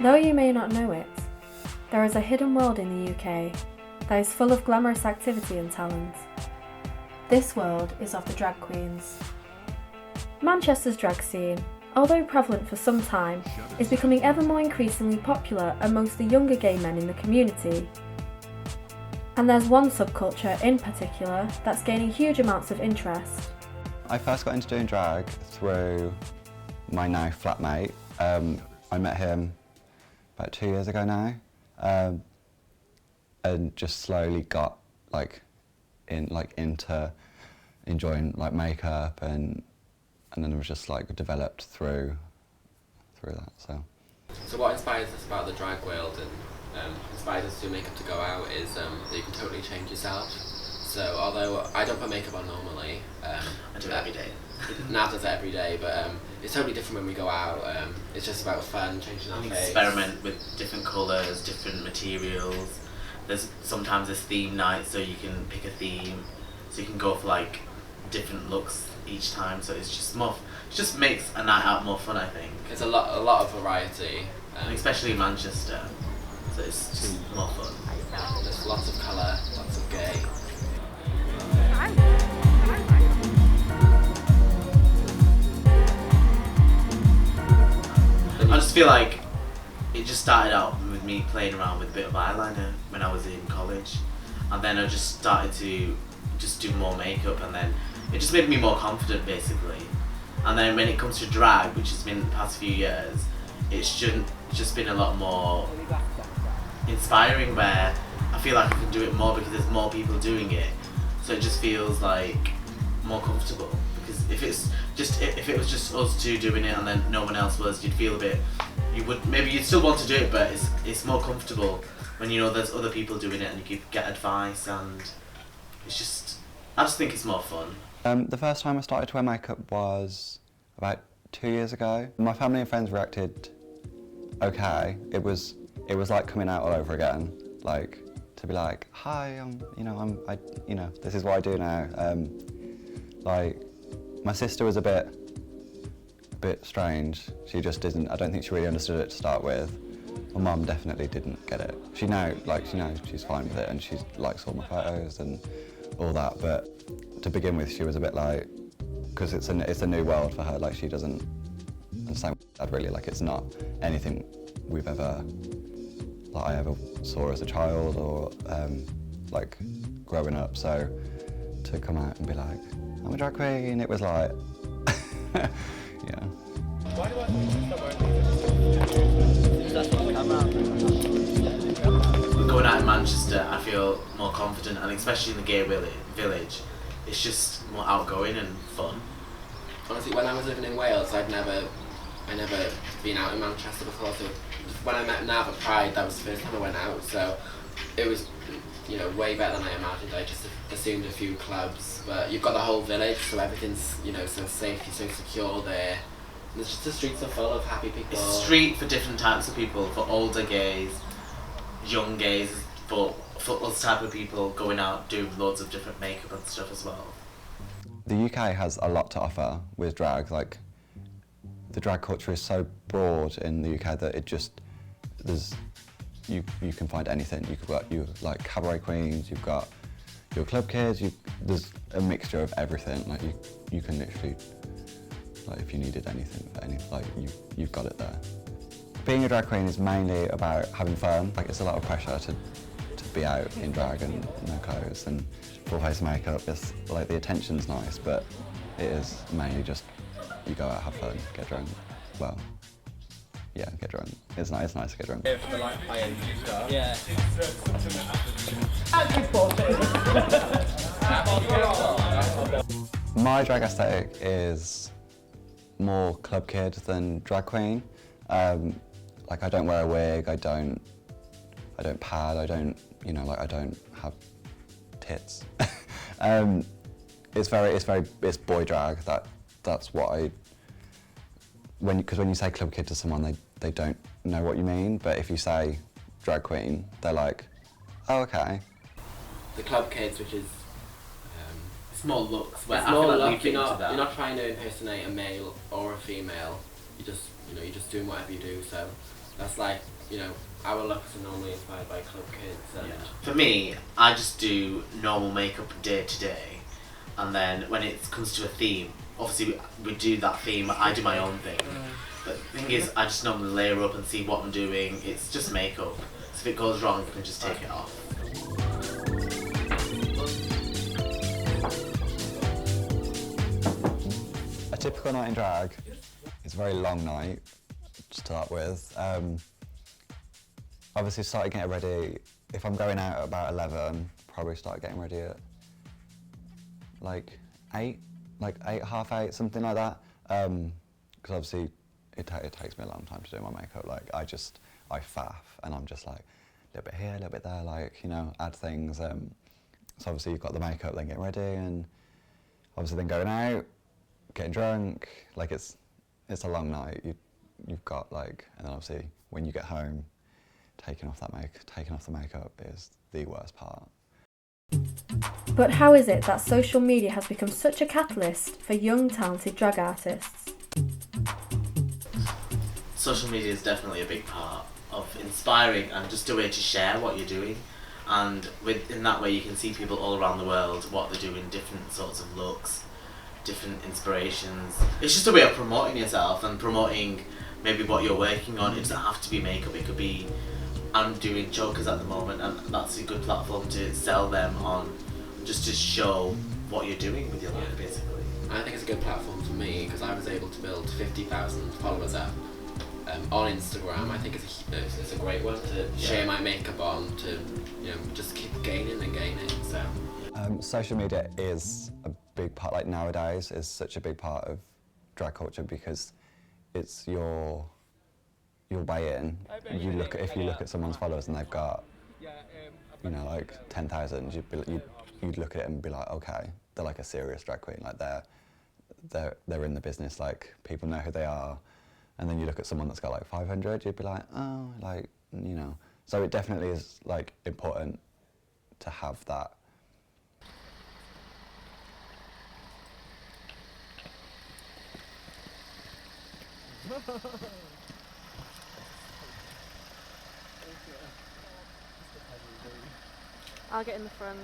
Though you may not know it, there is a hidden world in the UK that is full of glamorous activity and talent. This world is of the drag queens. Manchester's drag scene, although prevalent for some time, is becoming ever more increasingly popular amongst the younger gay men in the community. And there's one subculture in particular that's gaining huge amounts of interest. I first got into doing drag through my now flatmate. I met him about 2 years ago now, and just slowly got into enjoying makeup, and then it was just developed through that. So what inspires us about the drag world and inspires us to do makeup to go out is that you can totally change yourself. So although I don't put makeup on normally, I do it every day. Nav does it every day, but it's totally different when we go out. It's just about fun, changing our face. Experiment with different colours, different materials. Sometimes there's theme nights, so you can pick a theme, so you can go for different looks each time. So it's just more. It just makes a night out more fun, I think. It's a lot of variety, especially in Manchester. So it's just more fun. There's lots of colour, lots of gay. I just feel like it just started out with me playing around with a bit of eyeliner when I was in college, and then I just started to just do more makeup, and then it just made me more confident basically. And then when it comes to drag, which has been the past few years, it's just been a lot more inspiring, where I feel like I can do it more because there's more people doing it, so it just feels more comfortable. Because if it was just us two doing it and then no one else was, you'd feel you'd still want to do it, but it's more comfortable when you know there's other people doing it and you can get advice, and I just think it's more fun. The first time I started to wear makeup was about 2 years ago. My family and friends reacted okay. It was like coming out all over again, to be like, hi, this is what I do now. My sister was a bit strange. She just didn't. I don't think she really understood it to start with. My mum definitely didn't get it. She knows she's fine with it, and she likes all my photos and all that. But to begin with, she was a bit because it's a new world for her. She doesn't understand that really. It's not anything we've ever I ever saw as a child or growing up. So to come out and be like, I'm a drag queen, it was yeah. Going out in Manchester, I feel more confident, and especially in the gay village, it's just more outgoing and fun. Honestly, when I was living in Wales, I never been out in Manchester before. So when I met Nav at Pride, that was the first time I went out. So it was, way better than I imagined. I just assumed a few clubs, but you've got the whole village, so everything's, so safe, so secure there. And the streets are full of happy people. It's a street for different types of people, for older gays, young gays, for us type of people going out doing loads of different makeup and stuff as well. The UK has a lot to offer with drag. The drag culture is so broad in the UK that you can find anything. You cabaret queens, you've got your club kids, there's a mixture of everything. You can literally, if you needed anything, you've got it there. Being a drag queen is mainly about having fun. It's a lot of pressure to be out in drag and no clothes and full face makeup. It's the attention's nice, but it is mainly just you go out, have fun, get drunk. Well, yeah, get drunk. It's nice to get drunk. For the high-end stuff. Yeah. My drag aesthetic is more club kid than drag queen. I don't wear a wig, I don't pad, I don't have tits. It's boy drag. That's what because when you say club kid to someone, they don't know what you mean, but if you say drag queen, they're like, oh, okay. The club kids, which is It's more looks. Where it's I more feel look. you're You're not trying to impersonate a male or a female. You're just doing whatever you do. So That's like, you know, our looks are normally inspired by club kids. And Yeah. For me, I just do normal makeup day to day, and then when it comes to a theme, obviously we do that theme. I do my own thing. But the thing is, I just normally layer up and see what I'm doing. It's just makeup. So if it goes wrong, I can just take it off. A typical night in drag is a very long night to start with. Obviously started getting ready, if I'm going out at about 11, probably start getting ready at like 8, half 8, something like that. Because obviously it takes me a long time to do my makeup. Like I faff and I'm just like a little bit here, a little bit there, like, you know, add things. So obviously you've got the makeup, then getting ready, and obviously then going out, getting drunk. Like it's a long night. You've got like, and then obviously when you get home, taking off the makeup is the worst part. But how is it that social media has become such a catalyst for young, talented drag artists? Social media is definitely a big part of inspiring and just a way to share what you're doing. And in that way you can see people all around the world, what they're doing, different sorts of looks, different inspirations. It's just a way of promoting yourself and promoting maybe what you're working on. It doesn't have to be makeup, it could be, I'm doing chokers at the moment, and that's a good platform to sell them on, just to show what you're doing with your life, basically. I think it's a good platform for me because I was able to build 50,000 followers up on Instagram. I think it's a great one to share my makeup on, to, you know, just keep gaining and gaining. So social media is a big part, like nowadays, is such a big part of drag culture because it's your way in. If you look at someone's followers and they've got, you know, like 10,000, you'd look at it and be like, okay, they're like a serious drag queen, like they're in the business, like people know who they are. And then you look at someone that's got like 500, you'd be like, oh, like, you know. So it definitely is like important to have that. I'll get in the front.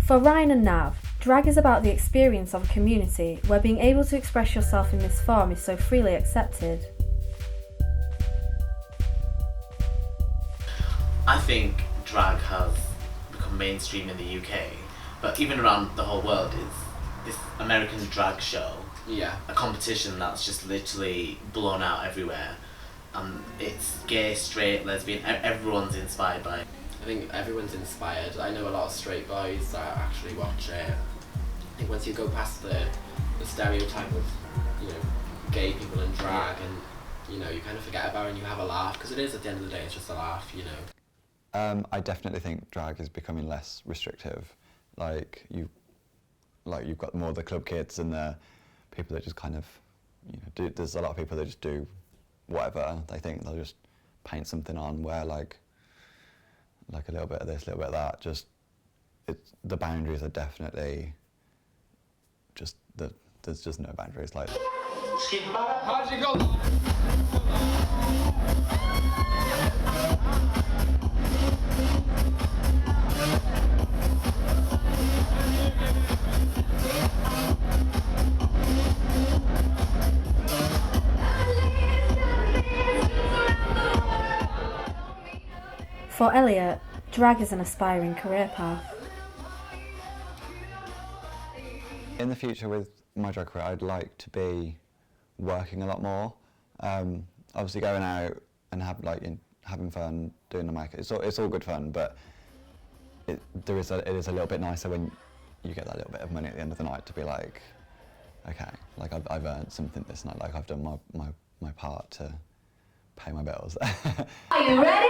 For Ryan and Nav, drag is about the experience of a community where being able to express yourself in this form is so freely accepted. I think drag has become mainstream in the UK, but even around the whole world, is this American drag show. yeah, A competition that's just literally blown out everywhere. It's gay, straight, lesbian, everyone's inspired by it. I think everyone's inspired. I know a lot of straight boys that actually watch it. I think once you go past the stereotype of, you know, gay people in drag, and, you know, you kind of forget about it and you have a laugh, because it is, at the end of the day, it's just a laugh, you know. I definitely think drag is becoming less restrictive. Like you've got more of the club kids and the people that just kind of, you know, there's a lot of people that just do whatever they think. They'll just paint something on, wear like a little bit of this, a little bit of that. Just the boundaries are definitely just there's just no boundaries. Like. How'd you go? For Elliot, drag is an aspiring career path. In the future with my drag career, I'd like to be working a lot more. Obviously going out and having fun, doing the makeup, it's all good fun, but it is a little bit nicer when you get that little bit of money at the end of the night to be like, okay, like I've earned something this night, like I've done my part to pay my bills. Are you ready?